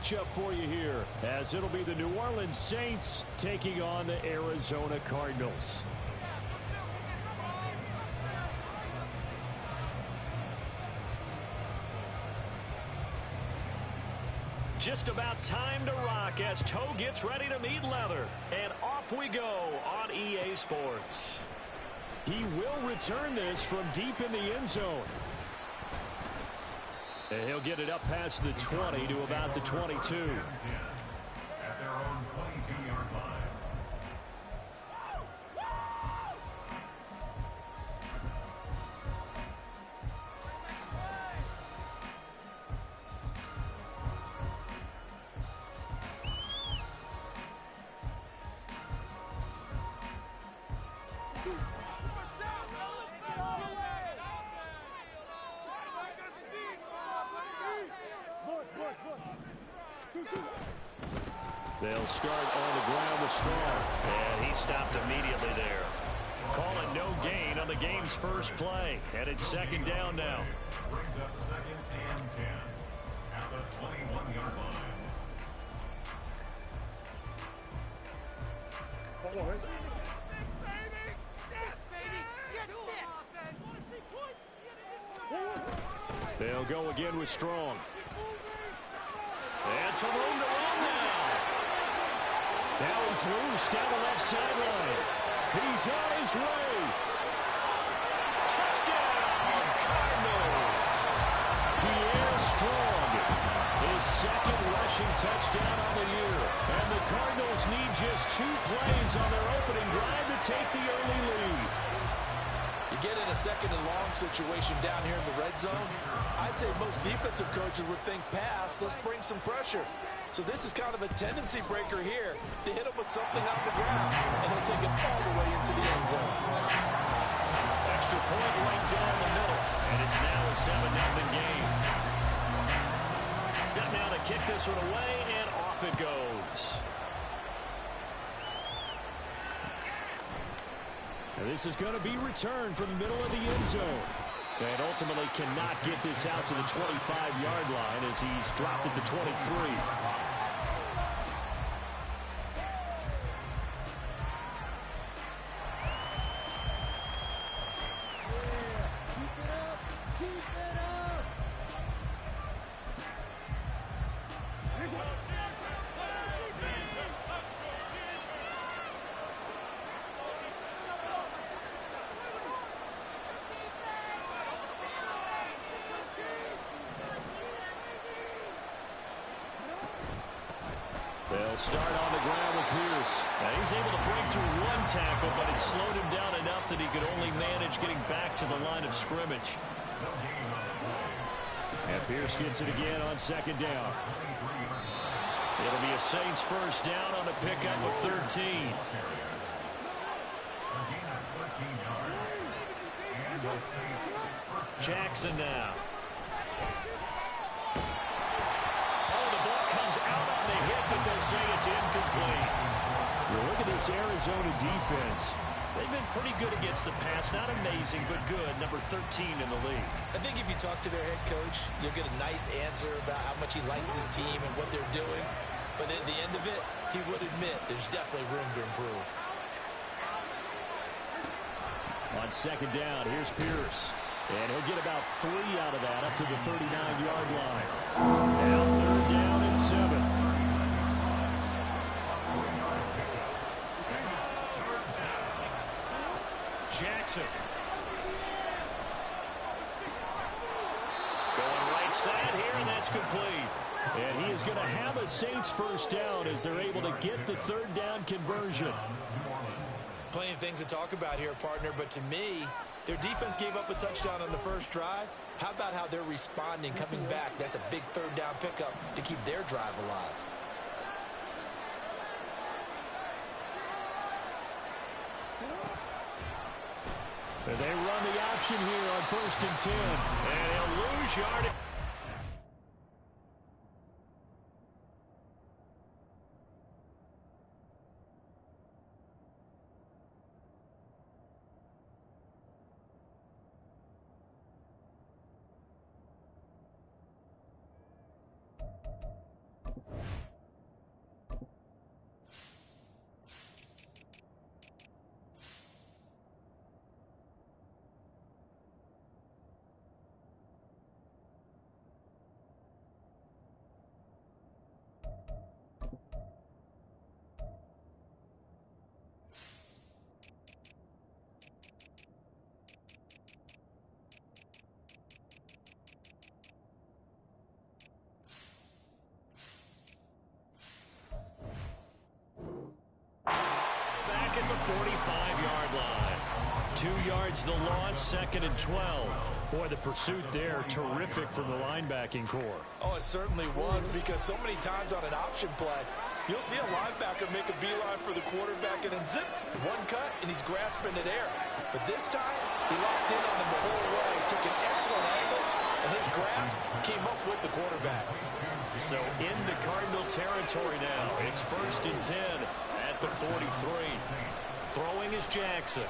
matchup for you here, as it'll be the New Orleans Saints taking on the Arizona Cardinals. Just about time to rock as Toe gets ready to meet leather. And off we go on EA Sports. He will return this from deep in the end zone. And he'll get it up past the 20 to about the 22. At their own 22-yard line. They'll start on the ground with Strong. And he stopped immediately there. Call it no gain on the game's first play. And it's second down now. Brings up second and 10 at the 21-yard line. They'll go again with Strong. And some room to run now. Now he's loose down the left sideline. He's on his way. Touchdown, Cardinals. Pierre Strong, his second rushing touchdown on the year. And the Cardinals need just 2 plays on their opening drive to take the early lead. You get in a second and long situation down here in the red zone. I'd say most defensive coaches would think pass, let's bring some pressure. So this is kind of a tendency breaker here to hit him with something on the ground, and he'll take it all the way into the end zone. Extra point right down the middle, and it's now a 7-0 game. Set now to kick this one away, and off it goes. And this is going to be returned from the middle of the end zone. And ultimately cannot get this out to the 25-yard line as he's dropped at the 23. They'll start on the ground with Pierce. Now he's able to break through 1 tackle, but it slowed him down enough that he could only manage getting back to the line of scrimmage. And Pierce gets it again on second down. It'll be a Saints first down on the pickup of 13. Jackson now. But they'll say it's incomplete. You look at this Arizona defense. They've been pretty good against the pass. Not amazing, but good. Number 13 in the league. I think if you talk to their head coach, you'll get a nice answer about how much he likes his team and what they're doing. But at the end of it, he would admit there's definitely room to improve. On second down, here's Pierce. And he'll get about 3 out of that up to the 39-yard line. Now third down and 7. Jackson. Going right side here, and that's complete. And he is going to have a Saints first down as they're able to get the third down conversion. Plenty of things to talk about here, partner, but to me, their defense gave up a touchdown on the first drive. How about how they're responding, coming back? That's a big third down pickup to keep their drive alive. And they run the option here on 1st and 10. And he'll lose yardage. 45-yard line. 2 yards the loss, 2nd and 12. Boy, the pursuit there, terrific from the linebacking core. Oh, it certainly was, because so many times on an option play, you'll see a linebacker make a beeline for the quarterback and then zip, one cut, and he's grasping it air. But this time, he locked in on him the whole way, took an excellent angle, and his grasp came up with the quarterback. So into Cardinal territory now. It's 1st and 10 at the 43. Throwing is Jackson.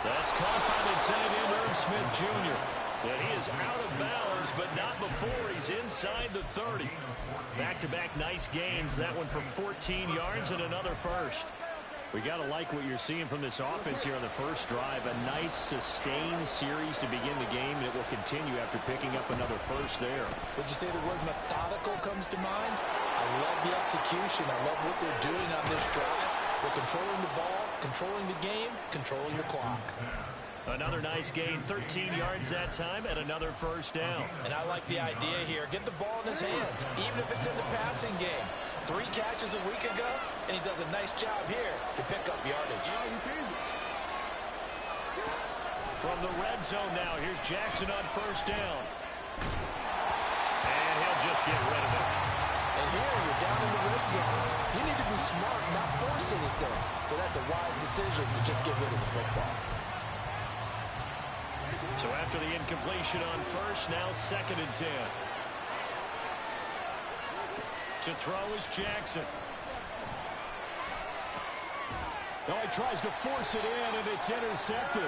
That's caught by the tight end, Herb Smith Jr. And he is out of bounds, but not before he's inside the 30. Back-to-back nice gains. That one for 14 yards and another first. We got to like what you're seeing from this offense here on the first drive. A nice, sustained series to begin the game. It will continue after picking up another first there. Would you say the word methodical comes to mind? I love the execution. I love what they're doing on this drive. They're controlling the ball, controlling the game, controlling the clock. Another nice gain, 13 yards that time, and another first down. And I like the idea here. Get the ball in his hands, even if it's in the passing game. 3 catches a week ago, and he does a nice job here to pick up yardage. From the red zone now, here's Jackson on first down. And he'll just get rid of it. And here, you're down in the red zone. You need to be smart, not force anything. So that's a wise decision to just get rid of the football. So after the incompletion on first, now 2nd and 10. To throw is Jackson. Now he tries to force it in, and it's intercepted.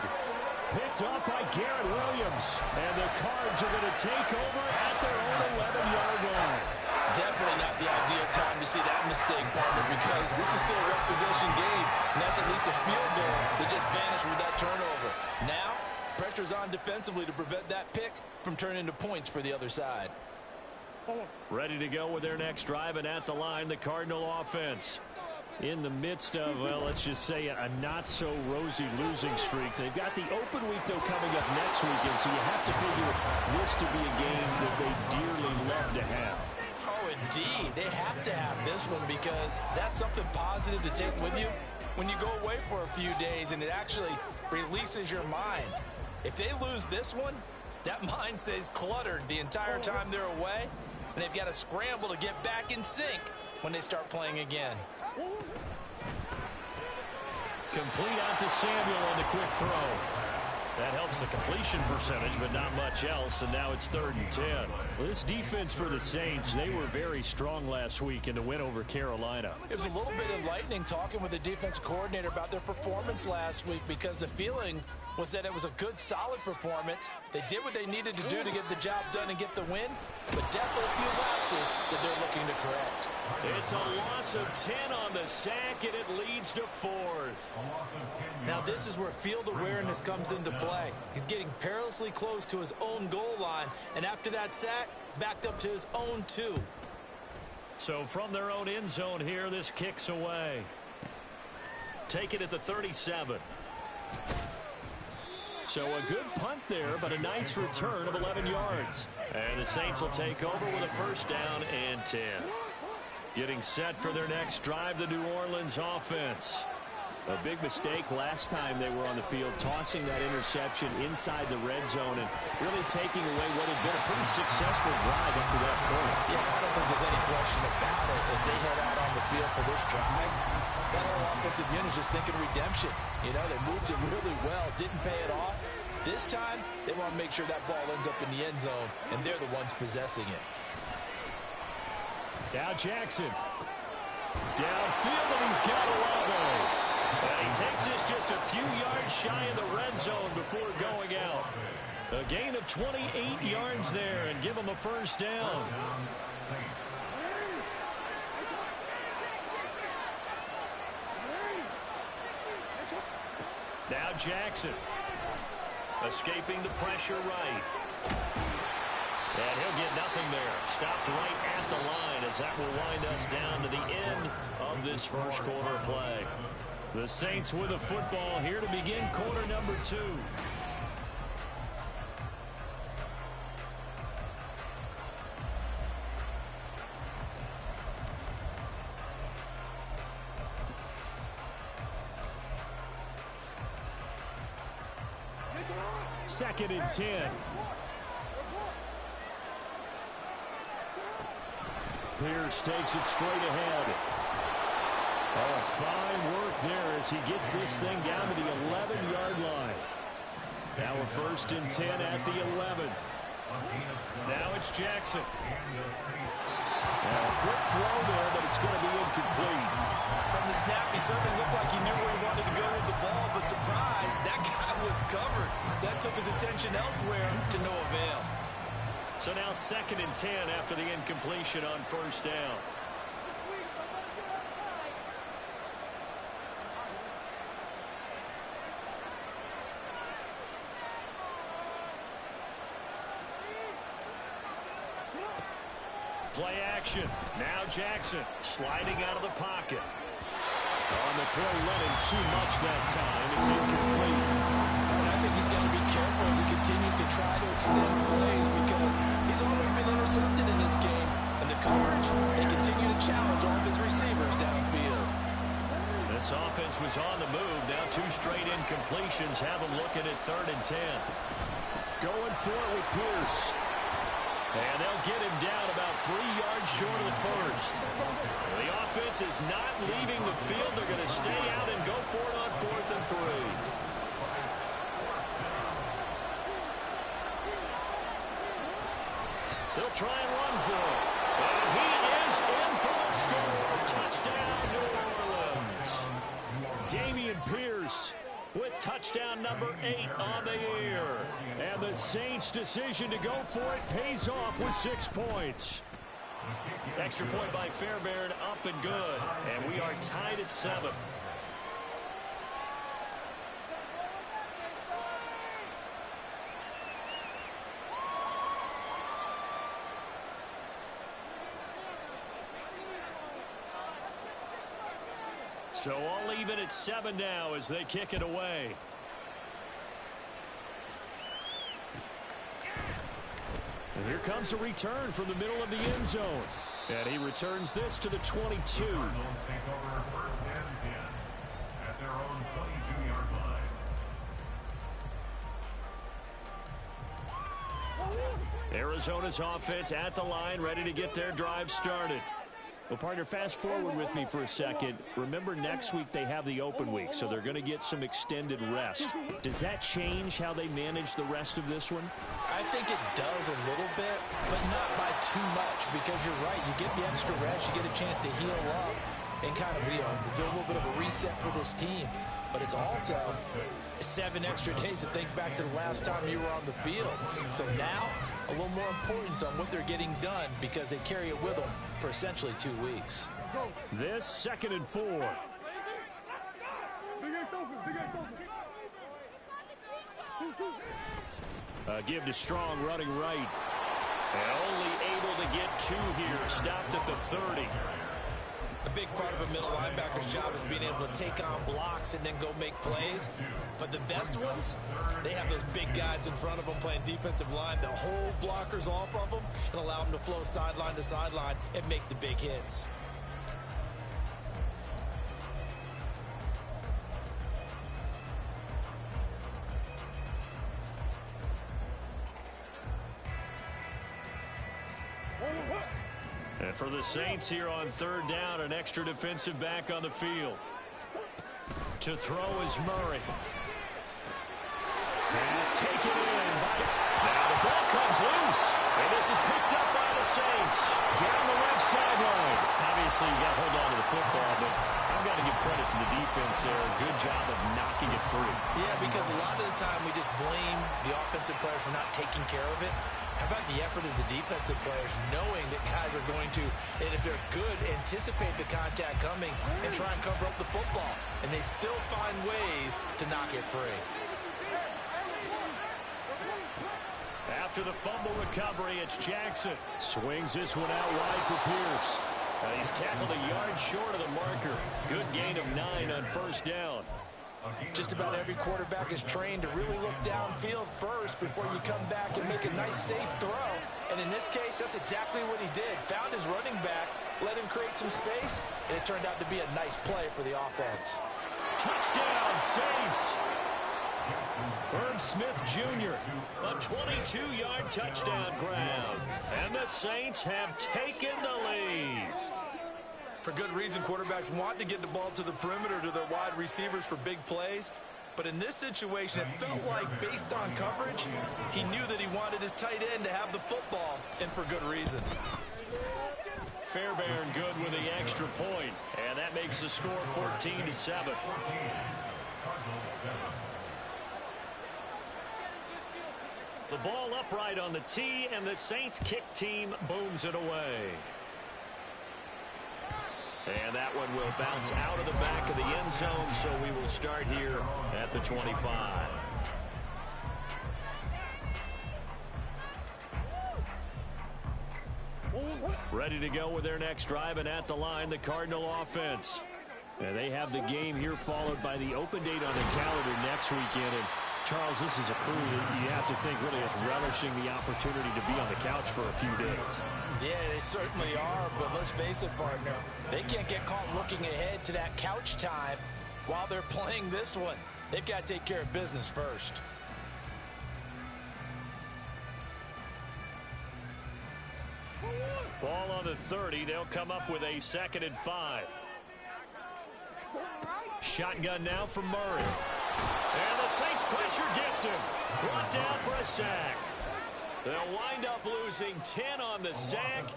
Picked up by Garrett Williams. And the Cards are going to take over at their own 11-yard line. Definitely not the ideal time to see that mistake, partner, because this is still a one-possession game, and that's at least a field goal that just vanished with that turnover. Now, pressure's on defensively to prevent that pick from turning into points for the other side. Ready to go with their next drive, and at the line, the Cardinal offense. In the midst of, well, let's just say a not-so-rosy losing streak. They've got the open week, though, coming up next weekend, so you have to figure this to be a game that they dearly love to have. Oh, indeed. They have to have this one because that's something positive to take with you when you go away for a few days, and it actually releases your mind. If they lose this one, that mind stays cluttered the entire time they're away, and they've got to scramble to get back in sync when they start playing again. Complete out to Samuel on the quick throw. That helps the completion percentage, but not much else, and now it's 3rd and 10. Well, this defense for the Saints, they were very strong last week in the win over Carolina. It was a little bit enlightening talking with the defense coordinator about their performance last week, because the feeling was that it was a good, solid performance. They did what they needed to do to get the job done and get the win, but definitely a few lapses that they're looking to correct. It's a loss of 10 on the sack, and it leads to 4th. Now this is where field awareness comes into play. He's getting perilously close to his own goal line, and after that sack, backed up to his own 2. So from their own end zone here, this kicks away. Take it at the 37. So a good punt there, but a nice return of 11 yards. And the Saints will take over with a first down and 10. Getting set for their next drive, the New Orleans offense. A big mistake last time they were on the field, tossing that interception inside the red zone and really taking away what had been a pretty successful drive up to that point. Yeah, I don't think there's any question about it. As they head out on the field for this drive, that whole offensive unit is just thinking redemption. You know, they moved it really well, didn't pay it off. This time, they want to make sure that ball ends up in the end zone, and they're the ones possessing it. Now Jackson. Downfield, and he's got Olave. And he takes this just a few yards shy of the red zone before going out. A gain of 28 yards there, and give him a first down. Now Jackson. Escaping the pressure right. And he'll get nothing there. Stopped right at the line as that will wind us down to the end of this first quarter play. The Saints with the football here to begin quarter number 2. 2nd and 10. Pierce takes it straight ahead. Oh, fine work there as he gets this thing down to the 11-yard line. Now a 1st and 10 at the 11. Now it's Jackson. A quick throw there, but it's going to be incomplete. From the snap, he certainly looked like he knew where he wanted to go with the ball, but surprise, that guy was covered. So that took his attention elsewhere to no avail. So now 2nd and 10 after the incompletion on 1st down. Play action. Now Jackson sliding out of the pocket. On the throw, running too much that time. It's incomplete. I think he's got to be careful as he continues to try to extend plays because he's already been intercepted in this game. And the coverage, they continue to challenge all of his receivers downfield. This offense was on the move. Now 2 straight incompletions have them looking at 3rd and 10. Going for it with Pierce. And they'll get him down about 3 yards short of the 1st. The offense is not leaving the field. They're going to stay out and go for it on 4th and 3. They'll try and run for it. And he is in for the score. Touchdown, New Orleans. Dameon Pierce with touchdown number 8 on the year. And the Saints' decision to go for it pays off with 6 points. Extra point by Fairbairn, up and good. And we are tied at 7. So all even at 7 now as they kick it away. And here comes a return from the middle of the end zone. And he returns this to the 22. Cardinals take over 1st and 10 at their own 22-yard line. Arizona's offense at the line, ready to get their drive started. Well, partner, fast forward with me for a second. Remember, next week they have the open week, so they're going to get some extended rest. Does that change how they manage the rest of this one? I think it does a little bit, but not by too much, because you're right. You get the extra rest, you get a chance to heal up and kind of, do a little bit of a reset for this team. But it's also 7 extra days to think back to the last time you were on the field. So now, a little more importance on what they're getting done because they carry it with them for essentially 2 weeks. This 2nd and 4. Give to Strong running right. And only able to get 2 here. Stopped at the 30. A big part of a middle linebacker's job is being able to take on blocks and then go make plays. But the best ones, they have those big guys in front of them playing defensive line to hold blockers off of them and allow them to flow sideline to sideline and make the big hits. And for the Saints here on 3rd down, an extra defensive back on the field. To throw is Murray. Pass taken in. Now the ball comes loose. And this is picked up by the Saints. Down the left sideline. Obviously, you got to hold on to the football, but I've got to give credit to the defense there. Good job of knocking it free. Yeah, because a lot of the time we just blame the offensive players for not taking care of it. How about the effort of the defensive players knowing that guys are going to, and if they're good, anticipate the contact coming and try and cover up the football. And they still find ways to knock it free. After the fumble recovery, it's Jackson. Swings this one out wide for Pierce. He's tackled a yard short of the marker. Good gain of 9 on 1st down. Just about every quarterback is trained to really look downfield first before you come back and make a nice, safe throw. And in this case, that's exactly what he did. Found his running back, let him create some space, and it turned out to be a nice play for the offense. Touchdown, Saints! Herb Smith Jr., a 22-yard touchdown grab. And the Saints have taken the lead. For good reason, quarterbacks want to get the ball to the perimeter to their wide receivers for big plays. But in this situation, it felt like, based on coverage, he knew that he wanted his tight end to have the football, and for good reason. Fairbairn good with the extra point, and that makes the score 14-7. The ball upright on the tee, and the Saints kick team booms it away. And that one will bounce out of the back of the end zone, so we will start here at the 25. Ready to go with their next drive, and at the line, the Cardinal offense. And they have the game here followed by the open date on the calendar next weekend. And Charles, this is a crew that you have to think really is relishing the opportunity to be on the couch for a few days. Yeah, they certainly are, but let's face it, partner. They can't get caught looking ahead to that couch time while they're playing this one. They've got to take care of business first. Ball on the 30. They'll come up with a 2nd and 5. Shotgun now from Murray. And the Saints pressure gets him. Brought down for a sack. They'll wind up losing 10 on the sack,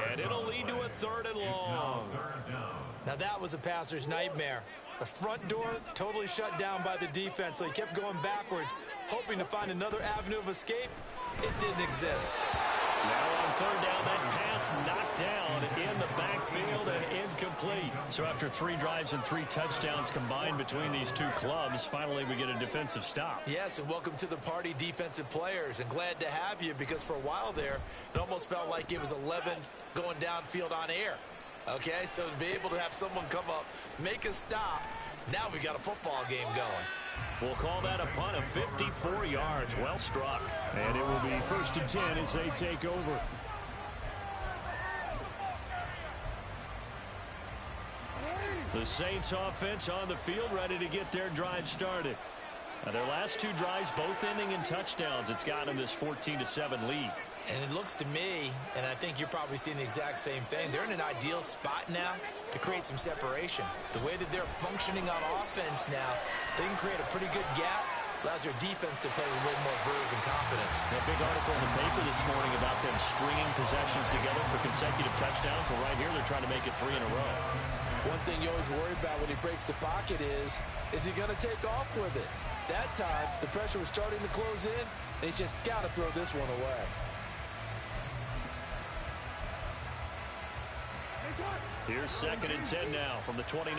and it'll lead to a 3rd and long. Now that was a passer's nightmare. The front door totally shut down by the defense, so he kept going backwards, hoping to find another avenue of escape. It didn't exist. Now on 3rd down, that pass knocked down in the backfield and incomplete. So after 3 drives and 3 touchdowns combined between these two clubs, finally we get a defensive stop. Yes, and welcome to the party, defensive players, and glad to have you, because for a while there, it almost felt like it was 11 going downfield on air. Okay, so to be able to have someone come up, make a stop, now we got a football game going. We'll call that a punt of 54 yards. Well struck. And it will be 1st and 10 as they take over. The Saints offense on the field, ready to get their drive started. Now their last 2 drives, both ending in touchdowns. It's gotten them this 14-7 lead. And it looks to me, and I think you're probably seeing the exact same thing, they're in an ideal spot now to create some separation. The way that they're functioning on offense now, they can create a pretty good gap, allows their defense to play with a little more verve and confidence. A big article in the paper this morning about them stringing possessions together for consecutive touchdowns. Well, right here, they're trying to make it 3 in a row. One thing you always worry about when he breaks the pocket is he going to take off with it? That time, the pressure was starting to close in, and he's just got to throw this one away. Here's 2nd and 10 now from the 29.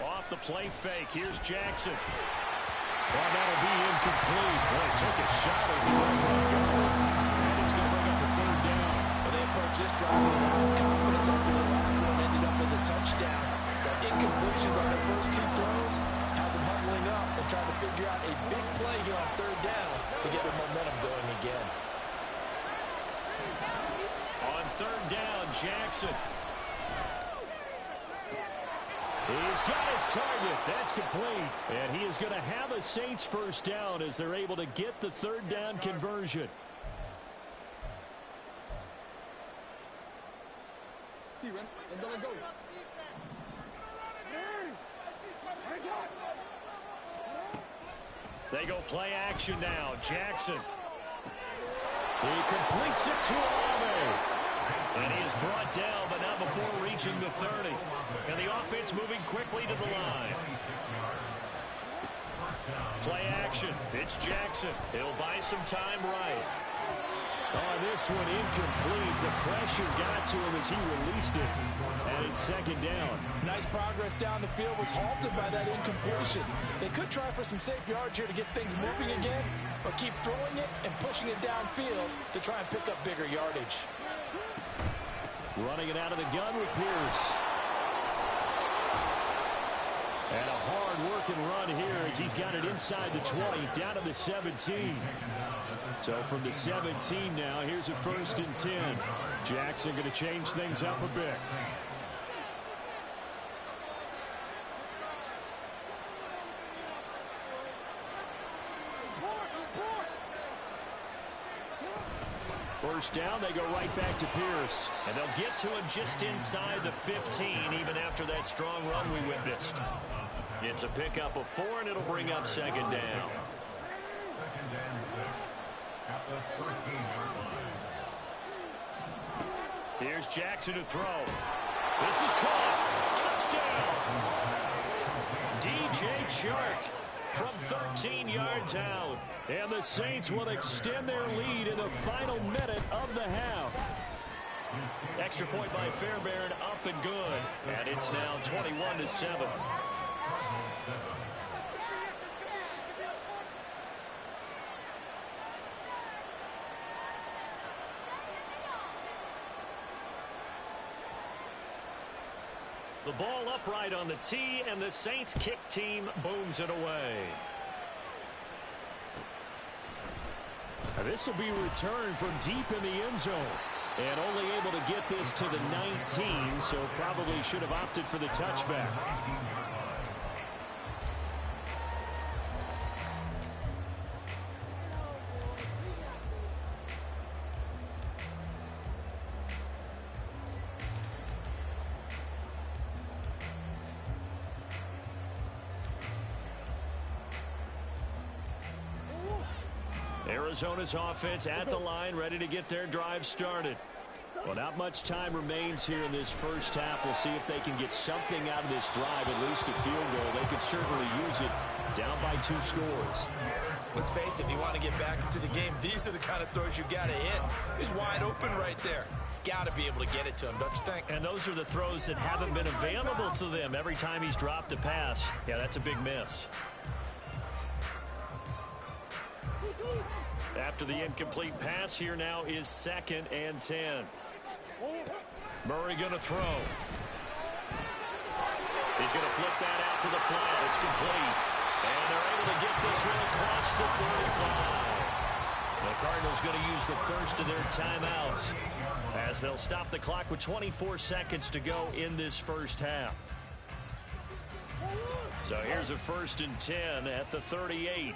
Off the play fake. Here's Jackson. Well, that'll be incomplete. Boy, he took a shot as he went to go. And it's going to bring up a 3rd down. Well, they approached this drive with a lot of confidence after the last one ended up as a touchdown. But incompletions on their first 2 throws has them huddling up and trying to figure out a big play here on 3rd down to get their momentum going again. On 3rd down, Jackson. He's got his target. That's complete. And he is going to have a Saints 1st down as they're able to get the 3rd down conversion. They go play action now. Jackson. He completes it to Olave. And he is brought down, but not before reaching the 30. And the offense moving quickly to the line. Play action. It's Jackson. He'll buy some time right. Oh, this one incomplete. The pressure got to him as he released it. And it's 2nd down. Nice progress down the field was halted by that incompletion. They could try for some safe yards here to get things moving again, or keep throwing it and pushing it downfield to try and pick up bigger yardage. Running it out of the gun with Pierce. And a hard-working run here as he's got it inside the 20, down to the 17. So from the 17 now, here's a 1st and 10. Jackson going to change things up a bit. First down, they go right back to Pierce. And they'll get to him just inside the 15, even after that strong run we witnessed. It's a pickup of 4, and it'll bring up second down. Second and 6 at the 13-yard line. Here's Jackson to throw. This is caught. Touchdown. DJ Chark from 13 yards out. And the Saints will extend their lead in the final minute of the half. Extra point by Fairbairn, up and good. And it's now 21-7. The ball upright on the tee, and the Saints kick team booms it away. This will be returned from deep in the end zone. And only able to get this to the 19, so probably should have opted for the touchback. Arizona's offense at the line, ready to get their drive started. Well, not much time remains here in this first half. We'll see if they can get something out of this drive, at least a field goal. They could certainly use it down by 2 scores. Let's face it, if you want to get back into the game, these are the kind of throws you got to hit. He's wide open right there. Got to be able to get it to him, don't you think? And those are the throws that haven't been available to them every time he's dropped a pass. Yeah, that's a big miss. After the incomplete pass, here now is 2nd and 10. Murray going to throw. He's going to flip that out to the flat. It's complete. And they're able to get this one across the 35. The Cardinals going to use the first of their timeouts as they'll stop the clock with 24 seconds to go in this first half. So here's a 1st and 10 at the 38.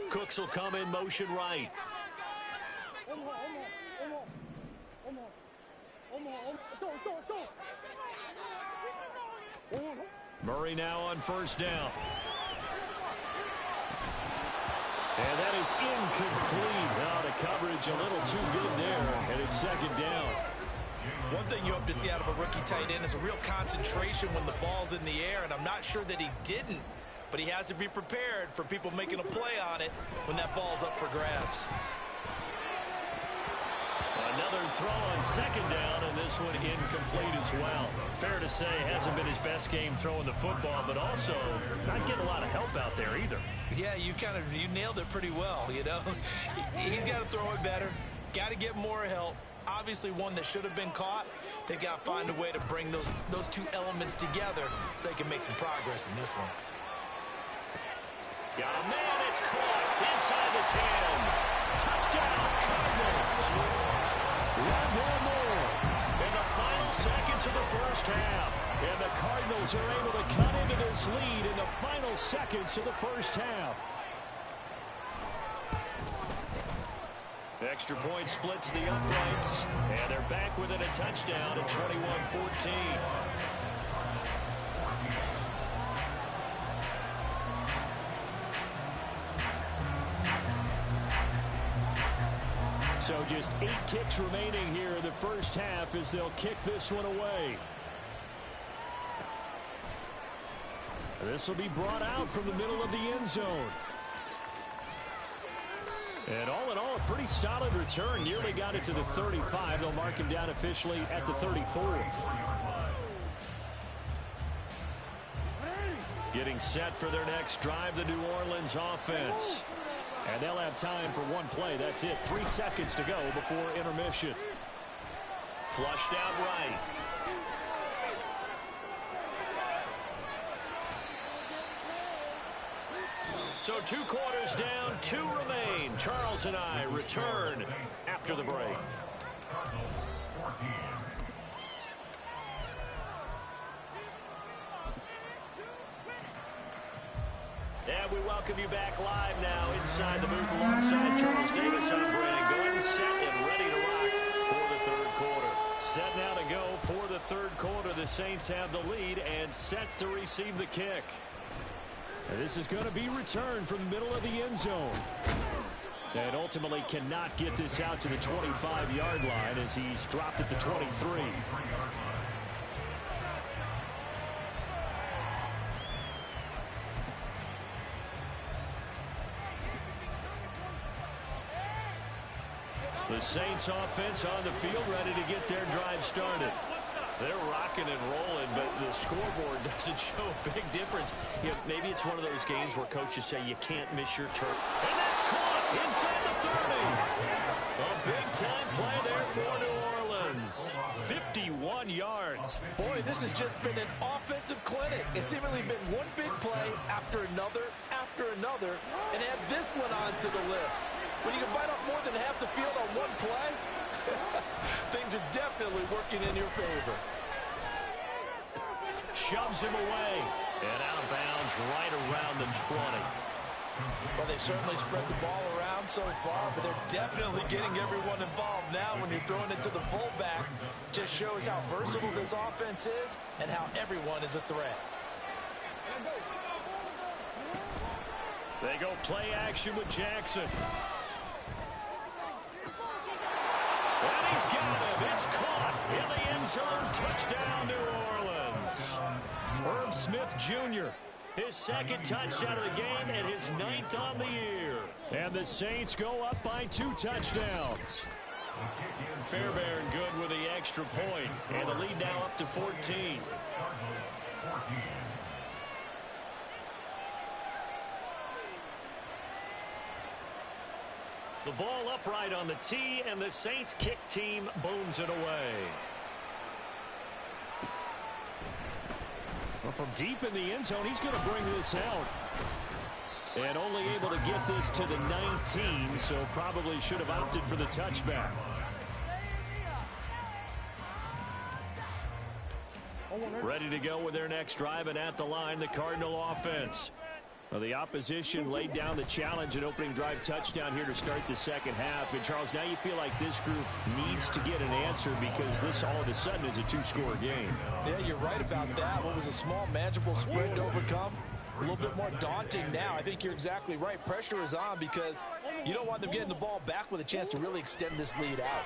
Cooks will come in motion right. Murray now on 1st down. And that is incomplete. Now the coverage a little too good there, and it's 2nd down. One thing you hope to see out of a rookie tight end is a real concentration when the ball's in the air, and I'm not sure that he didn't. But he has to be prepared for people making a play on it when that ball's up for grabs. Another throw on 2nd down, and this one incomplete as well. Fair to say, hasn't been his best game throwing the football, but also not getting a lot of help out there either. Yeah, you nailed it pretty well, you know. He's got to throw it better, got to get more help. Obviously one that should have been caught. They've got to find a way to bring those 2 elements together so they can make some progress in this one. Got a man, it's caught inside the 10. Touchdown, Cardinals. Rondale Moore in the final seconds of the first half. And the Cardinals are able to cut into this lead in the final seconds of the first half. Extra point splits the uprights, and they're back within a touchdown at 21-14. So just 8 ticks remaining here in the first half as they'll kick this one away. This will be brought out from the middle of the end zone. And all in all, a pretty solid return. Nearly got it to the 35. They'll mark him down officially at the 34. Getting set for their next drive, the New Orleans offense. And they'll have time for one play. That's it. 3 seconds to go before intermission. Flushed out right. So 2 quarters down, 2 remain. Charles and I return after the break. And we welcome welcome you back live now inside the booth alongside Charles Davis. I'm Brandon Gordon, set and ready to rock for the third quarter. Set now to go for the third quarter. The Saints have the lead and set to receive the kick. And this is going to be returned from the middle of the end zone. And ultimately cannot get this out to the 25-yard line as he's dropped at the 23. The Saints offense on the field ready to get their drive started. They're rocking and rolling, but the scoreboard doesn't show a big difference. You know, maybe it's one of those games where coaches say you can't miss your turn. And that's caught inside the 30. A big-time play there for New Orleans. 51 yards. Boy, this has just been an offensive clinic. It's seemingly been one big play after another, and add this one onto the list. When you can bite off more than half the field on one play, things are definitely working in your favor. Shoves him away. And out of bounds right around the 20. Well, they've certainly spread the ball around so far, but they're definitely getting everyone involved now when you're throwing it to the fullback. Just shows how versatile this offense is and how everyone is a threat. They go play action with Jackson. And he's got him. It's caught in the end zone. Touchdown, New Orleans. Herb Smith Jr., his second touchdown of the game and his 9th on the year. And the Saints go up by 2 touchdowns. Fairbairn good with the extra point. And the lead now up to 14. The ball upright on the tee, and the Saints kick team booms it away. Well, from deep in the end zone, he's going to bring this out. And only able to get this to the 19, so probably should have opted for the touchback. Ready to go with their next drive, and at the line, the Cardinal offense. Well, the opposition laid down the challenge and opening drive touchdown here to start the second half. And, Charles, now you feel like this group needs to get an answer because this all of a sudden is a 2-score game. Yeah, you're right about that. What was a small, manageable spread to overcome? A little bit more daunting now. I think you're exactly right. Pressure is on because you don't want them getting the ball back with a chance to really extend this lead out.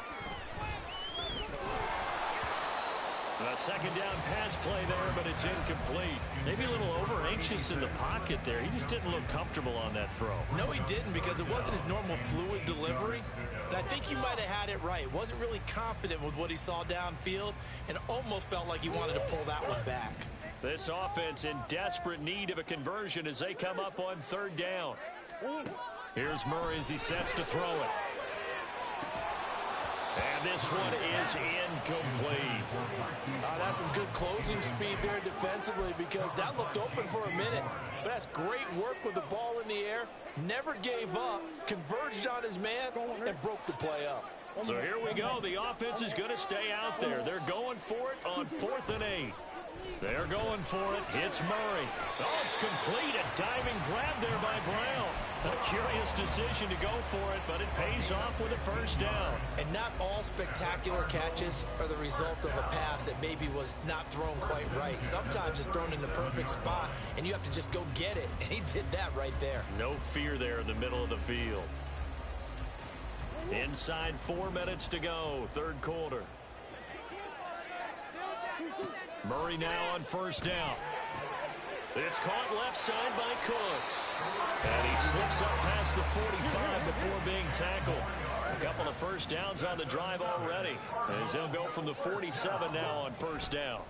A second down pass play there, but it's incomplete. Maybe a little over-anxious in the pocket there. He just didn't look comfortable on that throw. No, he didn't, because it wasn't his normal fluid delivery. And I think he might have had it right. Wasn't really confident with what he saw downfield and almost felt like he wanted to pull that one back. This offense in desperate need of a conversion as they come up on 3rd down. Here's Murray as he sets to throw it. And this one is incomplete. That's some good closing speed there defensively because that looked open for a minute. But that's great work with the ball in the air. Never gave up, converged on his man, and broke the play up. So here we go. The offense is going to stay out there. They're going for it on 4th and 8. They're going for it. It's Murray. Oh, it's complete. A diving grab there by Brown. A curious decision to go for it, but it pays off with a first down. And not all spectacular catches are the result of a pass that maybe was not thrown quite right. Sometimes it's thrown in the perfect spot, and you have to just go get it. And he did that right there. No fear there in the middle of the field. Inside 4 minutes to go, 3rd quarter. Murray now on first down. It's caught left side by Cooks. And he slips up past the 45 before being tackled. A couple of first downs on the drive already, as he'll go from the 47 now on first down.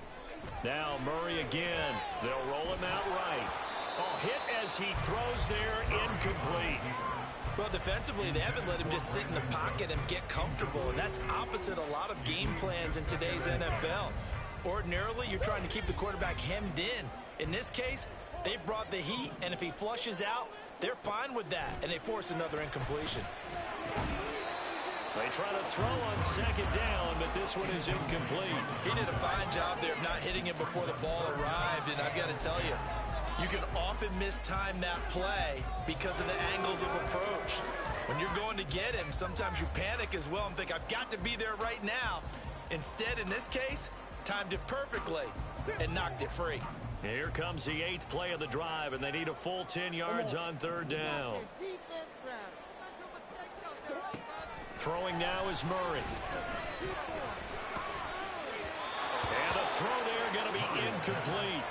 Now Murray again. They'll roll him out right. Oh, hit as he throws there, incomplete. Well, defensively, they haven't let him just sit in the pocket and get comfortable, and that's opposite a lot of game plans in today's NFL. Ordinarily, you're trying to keep the quarterback hemmed in. In this case, they brought the heat, and if he flushes out, they're fine with that, and they force another incompletion. They try to throw on second down, but this one is incomplete. He did a fine job there of not hitting it before the ball arrived, and I've got to tell you, you can often mistime that play because of the angles of approach. When you're going to get him, sometimes you panic as well and think, I've got to be there right now. Instead, in this case, timed it perfectly and knocked it free. Here comes the 8th play of the drive, and they need a full 10 yards on third down. Throwing now is Murray. And the throw there going to be incomplete.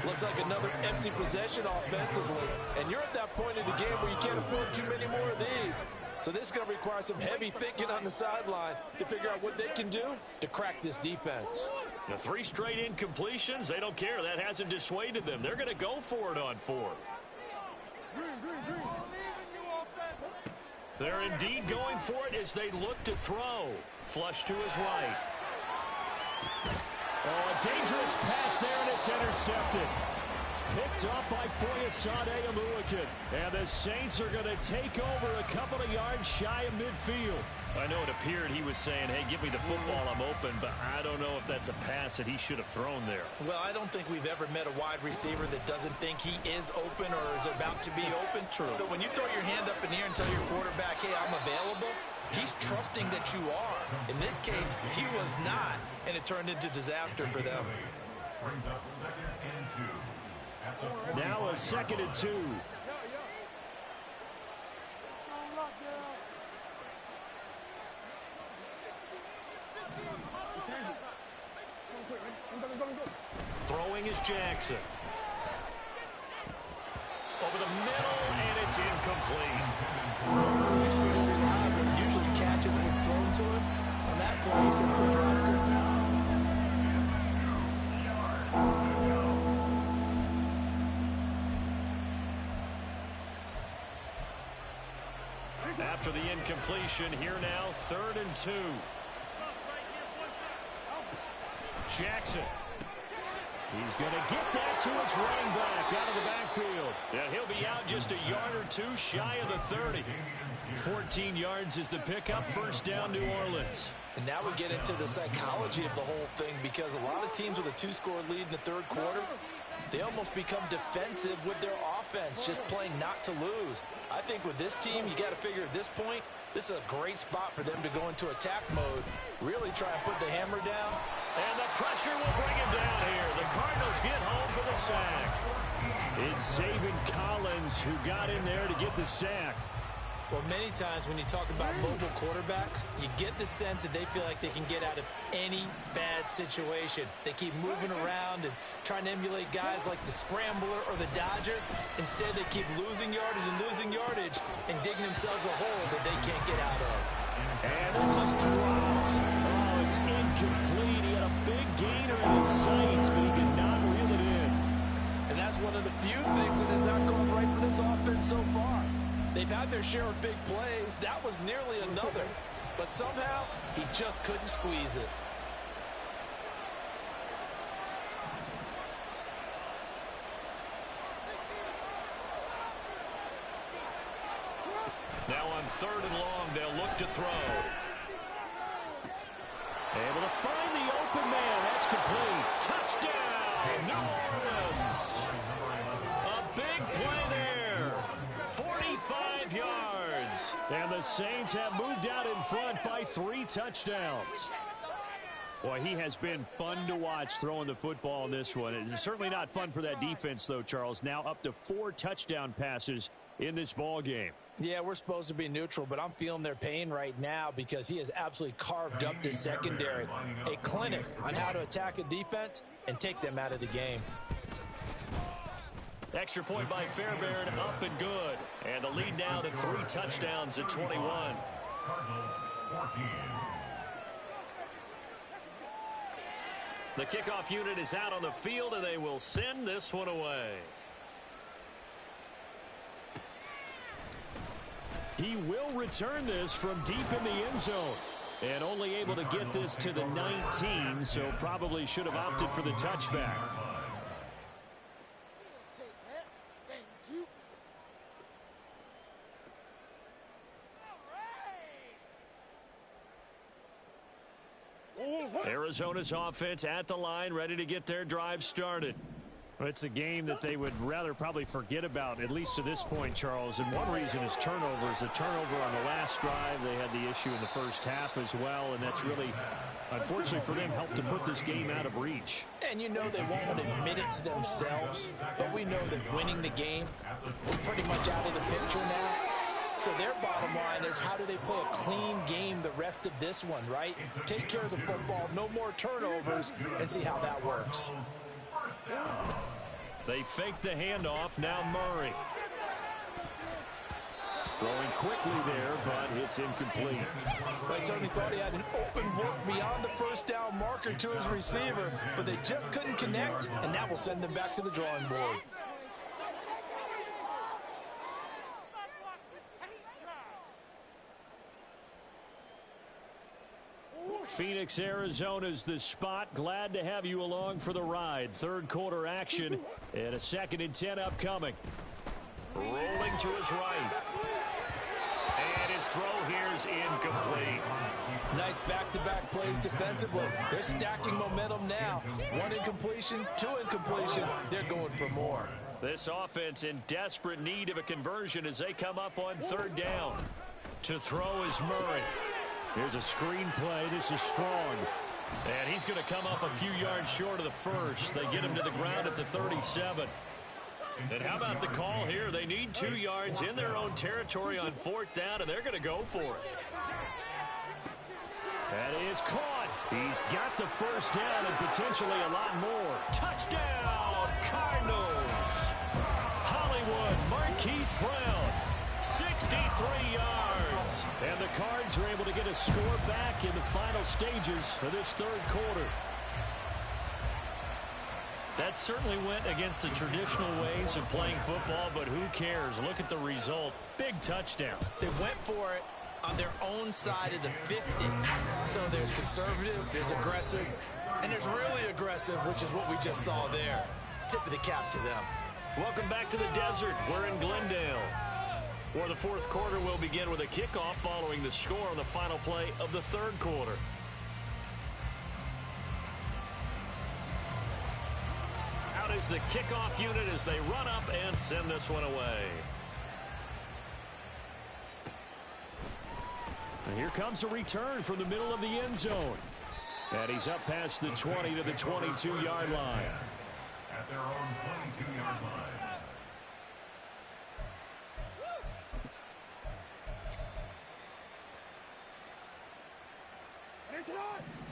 Looks like another empty possession offensively. And you're at that point in the game where you can't afford too many more of these. So this is going to require some heavy thinking on the sideline to figure out what they can do to crack this defense. The 3 straight incompletions, they don't care. That hasn't dissuaded them. They're going to go for it on 4th. They're indeed going for it as they look to throw. Flush to his right. Oh, a dangerous pass there, and it's intercepted. Picked up by Foyesade Oluokun. And the Saints are going to take over a couple of yards shy of midfield. I know it appeared he was saying, hey, give me the football, I'm open, but I don't know if that's a pass that he should have thrown there. Well, I don't think we've ever met a wide receiver that doesn't think he is open or is about to be open. True. So when you throw your hand up in the air and tell your quarterback, hey, I'm available, he's trusting that you are. In this case, he was not, and it turned into disaster for them. Brings up 2nd and 2. At the Now a 2nd and 2. Throwing is Jackson. Over the middle, and it's incomplete. He's pretty reliable. Usually catches what's thrown to him. On that play, he simply dropped it. After the incompletion, here now, 3rd and 2. Jackson. He's going to get that to his running back out of the backfield. And he'll be out just a yard or 2 shy of the 30. 14 yards is the pickup. First down, New Orleans. And now we get into the psychology of the whole thing, because a lot of teams with a 2-score lead in the 3rd quarter, they almost become defensive with their offense, just playing not to lose. I think with this team, you got to figure at this point, this is a great spot for them to go into attack mode, really try and put the hammer down. And the pressure will bring him down here. The Cardinals get home for the sack. It's Zaven Collins who got in there to get the sack. Well, many times when you talk about mobile quarterbacks, you get the sense that they feel like they can get out of any bad situation. They keep moving around and trying to emulate guys like the Scrambler or the Dodger. Instead, they keep losing yardage and digging themselves a hole that they can't get out of. And this is dropped. Oh, it's incomplete. He had a big gainer in his sights, but he did not reel it in. And that's one of the few things that has not gone right for this offense so far. They've had their share of big plays. That was nearly another. But somehow, he just couldn't squeeze it. Now on 3rd and long, they'll look to throw. Able to find the open man. That's complete. Touchdown, New Orleans. A big play there. 45 yards. And the Saints have moved out in front by 3 touchdowns. Boy, he has been fun to watch throwing the football in this one. It's certainly not fun for that defense, though, Charles. Now up to 4 touchdown passes in this ball game. Yeah, we're supposed to be neutral, but I'm feeling their pain right now because he has absolutely carved up this secondary. A clinic on how to attack a defense and take them out of the game. Extra point by Fairbairn, up and good. And the lead now to 3 touchdowns at 21. Cardinals 14. The kickoff unit is out on the field, and they will send this one away. He will return this from deep in the end zone. And only able to get this to the 19, so probably should have opted for the touchback. Arizona's offense at the line, ready to get their drive started. Well, it's a game that they would rather probably forget about, at least to this point, Charles. And one reason is turnovers. A turnover on the last drive. They had the issue in the first half as well, and that's really, unfortunately for them, helped to put this game out of reach. And you know they won't admit it to themselves, but we know that winning the game is pretty much out of the picture now. So their bottom line is, how do they play a clean game the rest of this one, right? Take care of the football, no more turnovers, and see how that works. They fake the handoff. Now Murray. Throwing quickly there, but it's incomplete. I certainly thought he had an open look beyond the first down marker to his receiver, but they just couldn't connect, and that will send them back to the drawing board. Phoenix, Arizona's the spot. Glad to have you along for the ride. Third quarter action and a 2nd and 10 upcoming. Rolling to his right. And his throw here is incomplete. Nice back-to-back plays defensively. They're stacking momentum now. 1 incompletion, 2 incompletion. They're going for more. This offense in desperate need of a conversion as they come up on 3rd down. To throw is Murray. Here's a screen play. This is Strong. And he's going to come up a few yards short of the first. They get him to the ground at the 37. And how about the call here? They need 2 yards in their own territory on 4th down, and they're going to go for it. That is caught. He's got the first down and potentially a lot more. Touchdown, Cardinals. Hollywood, Marquise Brown, 63 yards. And the Cards are able to get a score back in the final stages of this 3rd quarter. That certainly went against the traditional ways of playing football, but who cares? Look at the result. Big touchdown. They went for it on their own side of the 50. So there's conservative, there's aggressive, and there's really aggressive, which is what we just saw there. Tip of the cap to them. Welcome back to the desert. We're in Glendale, where the 4th quarter will begin with a kickoff following the score on the final play of the 3rd quarter. Out is the kickoff unit as they run up and send this one away. And here comes a return from the middle of the end zone. And he's up past the 20 to the 22-yard line. At their own 22-yard line.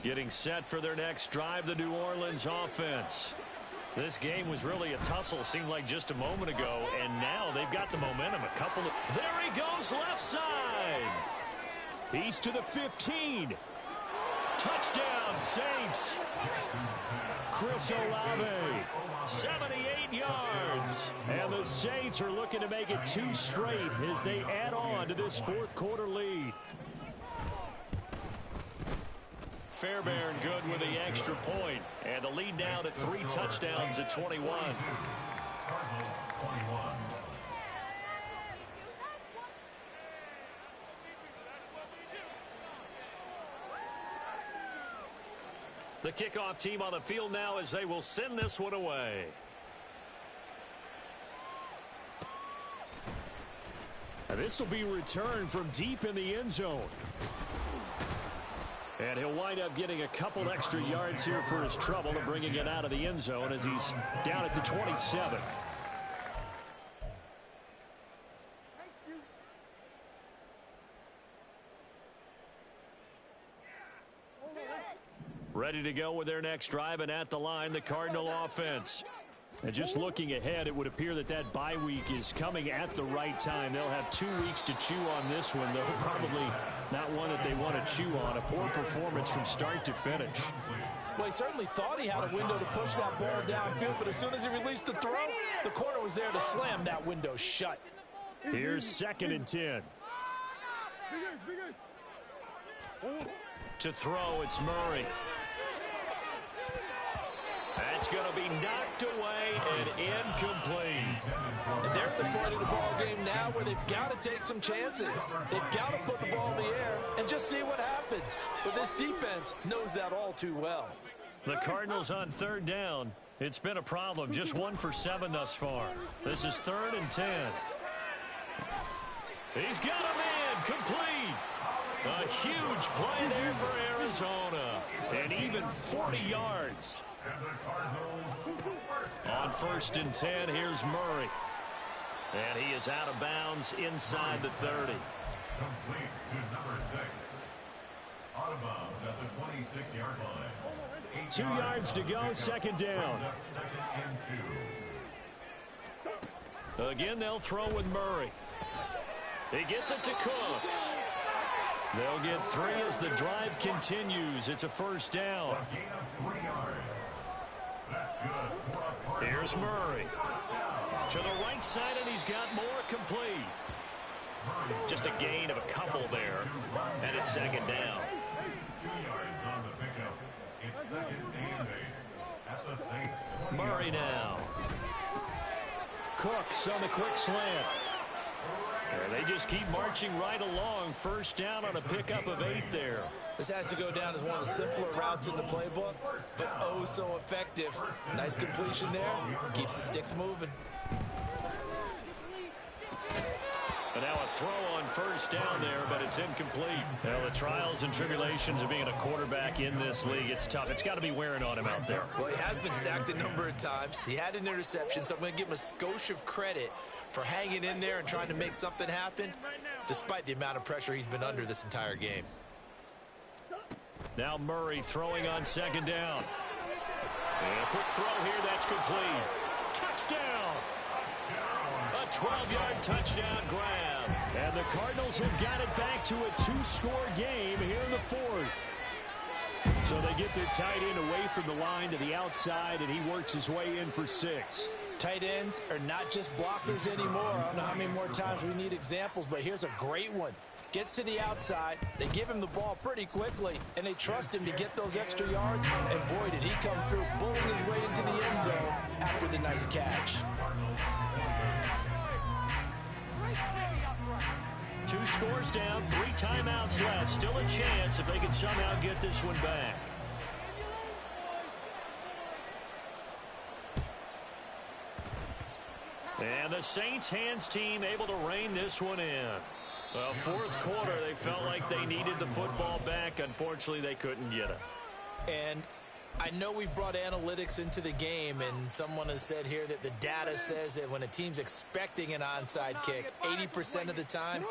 Getting set for their next drive, the New Orleans offense. This game was really a tussle, seemed like just a moment ago, and now they've got the momentum. There he goes, left side. He's to the 15. Touchdown, Saints. Chris Olave, 78 yards. And the Saints are looking to make it 2 straight as they add on to this 4th quarter lead. Fairbairn good with the extra point. And the lead now to 3 touchdowns at 21. Cardinals 21. The kickoff team on the field now as they will send this one away. And this will be returned from deep in the end zone. And he'll wind up getting a couple extra yards here for his trouble and bringing it out of the end zone as he's down at the 27. Ready to go with their next drive, and at the line, the Cardinal offense. And just looking ahead, it would appear that that bye week is coming at the right time. They'll have 2 weeks to chew on this one, though probably not one that they want to chew on. A poor performance from start to finish. Well, he certainly thought he had a window to push that ball downfield, but as soon as he released the throw, the corner was there to slam that window shut. Here's 2nd and 10. To throw, it's Murray. That's going to be knocked away and incomplete. And they're at the point of the ball game now where they've got to take some chances. They've got to put the ball in the air and just see what happens. But this defense knows that all too well. The Cardinals on third down. It's been a problem. Just 1 for 7 thus far. This is 3rd and 10. He's got a man complete. A huge play there for Arizona. And even 40 yards. On 1st and 10, here's Murray. And he is out of bounds inside the 30. Complete to number 6. Out of bounds at the 26-yard line. 2 yards to go, 2nd down. Again, they'll throw with Murray. He gets it to Cooks. They'll get 3 as the drive continues. It's a 1st down. Here's Murray. To the right side, and he's got more complete. Just a gain of a couple there. And it's 2nd down. 2 yards on the pickup. It's 2nd and 8 at the Saints. Murray now. Cooks on the quick slant. They just keep marching right along. 1st down on a pickup of 8 there. This has to go down as one of the simpler routes in the playbook, but oh so effective. Nice completion there. Keeps the sticks moving. But now a throw on 1st down there, but it's incomplete. Well, the trials and tribulations of being a quarterback in this league, it's tough. It's got to be wearing on him out there. Well, he has been sacked a number of times. He had an interception, so I'm going to give him a skosh of credit for hanging in there and trying to make something happen, despite the amount of pressure he's been under this entire game. Now Murray throwing on 2nd down. And a quick throw here, that's complete. Touchdown! A 12-yard touchdown grab. And the Cardinals have got it back to a 2-score game here in the 4th. So they get their tight end away from the line to the outside, and he works his way in for 6. Tight ends are not just blockers anymore. I don't know how many more times we need examples, but here's a great one. Gets to the outside, they give him the ball pretty quickly, and they trust him to get those extra yards, and boy, did he come through, bulling his way into the end zone after the nice catch. 2 scores down, 3 timeouts left. Still a chance if they can somehow get this one back. And the Saints hands team able to rein this one in. Well, 4th quarter, they felt like they needed the football back. Unfortunately, they couldn't get it. And I know we've brought analytics into the game, and someone has said here that the data says that when a team's expecting an onside kick, 80% of the time,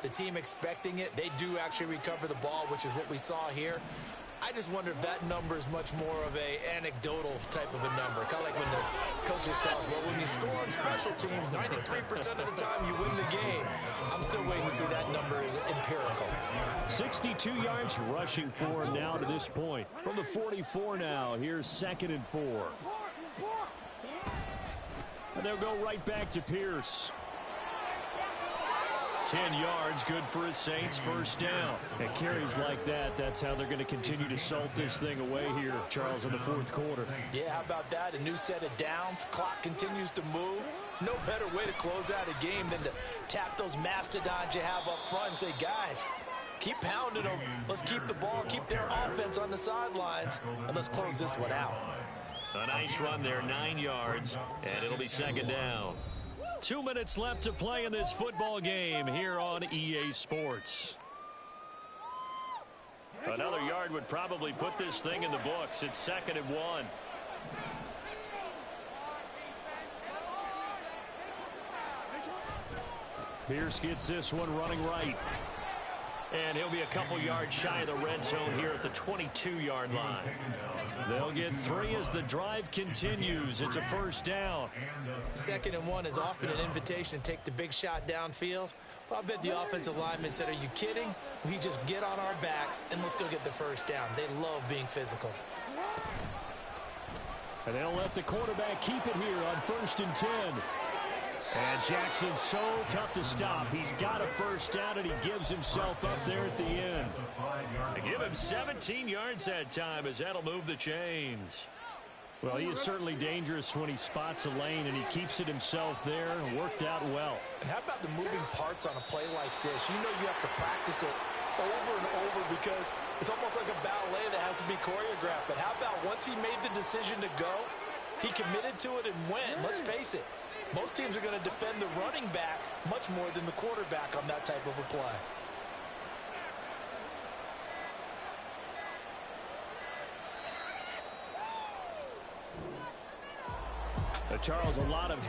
the team expecting it, they do actually recover the ball, which is what we saw here. I just wonder if that number is much more of a anecdotal type of a number. Kind of like when the coaches tell us, well, when you score on special teams, 93% of the time you win the game. I'm still waiting to see that number is empirical. 62 yards rushing for him now to this point. From the 44 now, here's 2nd and 4. And they'll go right back to Pierce. 10 yards, good for his Saints, 1st down. And carries like that, that's how they're going to continue to salt this thing away here, Charles, in the 4th quarter. Yeah, how about that? A new set of downs. Clock continues to move. No better way to close out a game than to tap those mastodons you have up front and say, guys, keep pounding them. Let's keep the ball, keep their offense on the sidelines, and let's close this one out. A nice run there, 9 yards, and it'll be 2nd down. 2 minutes left to play in this football game here on EA Sports. Another yard would probably put this thing in the books. It's 2nd and 1. Pierce gets this one running right. And he'll be a couple yards shy of the red zone here at the 22-yard line. They'll get 3 as the drive continues. It's a 1st down. 2nd and 1 is often an invitation to take the big shot downfield. But I bet the offensive lineman said, are you kidding? We just get on our backs and let's go get the 1st down. They love being physical. And they'll let the quarterback keep it here on 1st and 10. And Jackson's so tough to stop. He's got a 1st down, and he gives himself up there at the end. They give him 17 yards that time as that'll move the chains. Well, he is certainly dangerous when he spots a lane, and he keeps it himself there. Worked out well. And how about the moving parts on a play like this? You know you have to practice it over and over because it's almost like a ballet that has to be choreographed. But how about once he made the decision to go, he committed to it and went. Let's face it, most teams are going to defend the running back much more than the quarterback on that type of a play. Charles, a lot of